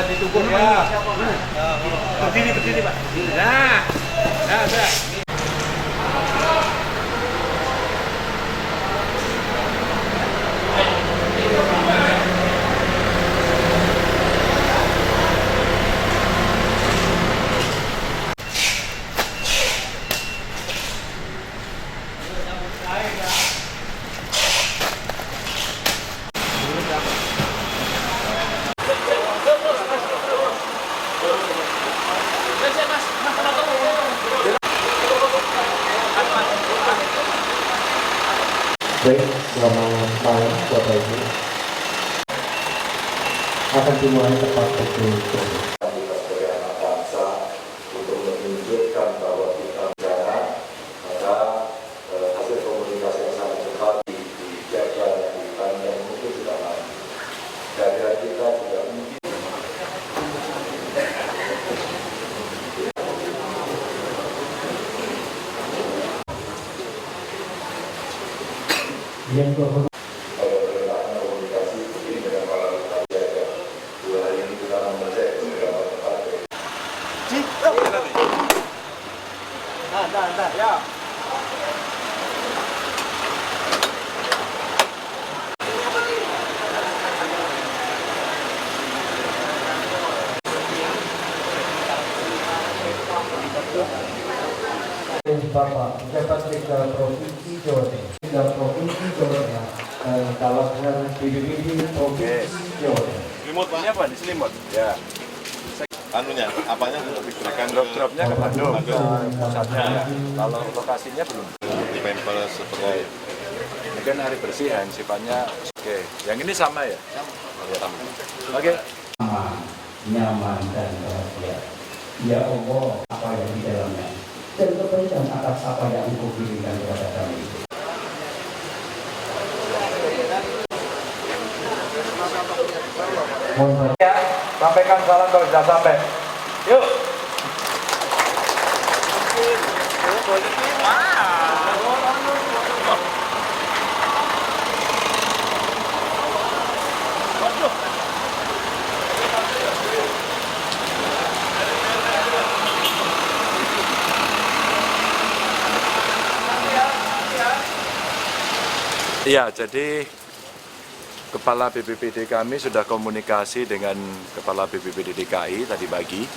Ditunggu ya. Berdiri Pak. Nah, sudah. Baik, selamat malam Bapak Ibu. Akan dimulai tepat pukul 7. Kita sebagai anak bangsa untuk menunjukkan bahwa kita negara, maka hasil komunikasi yang sangat cepat dijaga, dipandang mungkin sudah lama. Jaga kita juga mungkin. Yang terhormat. Komunikasi ini dengan para jaga. 2 hari ini kita membaca beberapa tempat. Ya. Bapak Pejabat Legal Provinsi Jawa Tengah, Legal Provinsi Jawa Tengah, dan Kalapnya BPBD Provinsi Jawa Tengah. Remote-nya apa? Di sini, Mod? Ya. Anunya, apanya untuk diberikan Drop-dropnya ke Bandung. Pusatnya ya. Kalau lokasinya belum. Di Pempel seperti Mungkin hari bersihan sifatnya oke. Yang ini sama ya? Sama. Oke. Aman, nyaman, dan bahagia. Ya Allah, apa yang di dalamnya, dan kebaikan atas apa yang Engkau berikan kepada kami. Ya, sampaikan salam kalau sudah sampai. Yuk. Iya, jadi Kepala BPBD kami sudah komunikasi dengan Kepala BPBD DKI tadi pagi.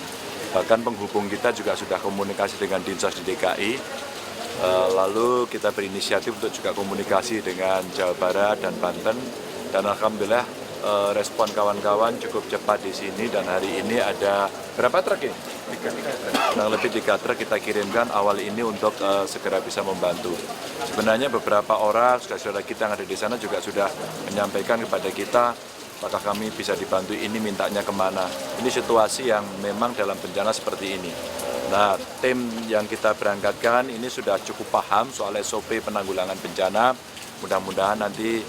Bahkan penghubung kita juga sudah komunikasi dengan Dinsos di DKI. Lalu kita berinisiatif untuk juga komunikasi dengan Jawa Barat dan Banten. Dan alhamdulillah respon kawan-kawan cukup cepat di sini, dan hari ini ada berapa truk ya? Kurang lebih 3 truk kita kirimkan awal ini untuk segera bisa membantu. Sebenarnya beberapa orang, saudara kita yang ada di sana juga sudah menyampaikan kepada kita, apakah kami bisa dibantu ini, mintanya kemana. Ini situasi yang memang dalam bencana seperti ini. Nah, tim yang kita berangkatkan ini sudah cukup paham soal SOP penanggulangan bencana. Mudah-mudahan nanti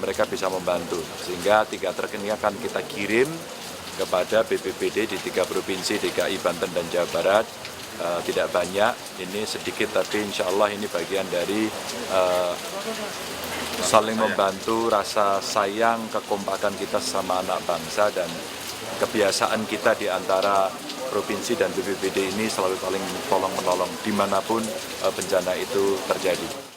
mereka bisa membantu. Sehingga 3 truk ini akan kita kirim kepada BPBD di 3 provinsi, DKI, Banten, dan Jawa Barat. Tidak banyak, ini sedikit, tapi insya Allah ini bagian dari saling membantu, rasa sayang, kekompakan kita sama anak bangsa, dan kebiasaan kita di antara provinsi dan BPBD ini selalu saling tolong-menolong dimanapun bencana itu terjadi.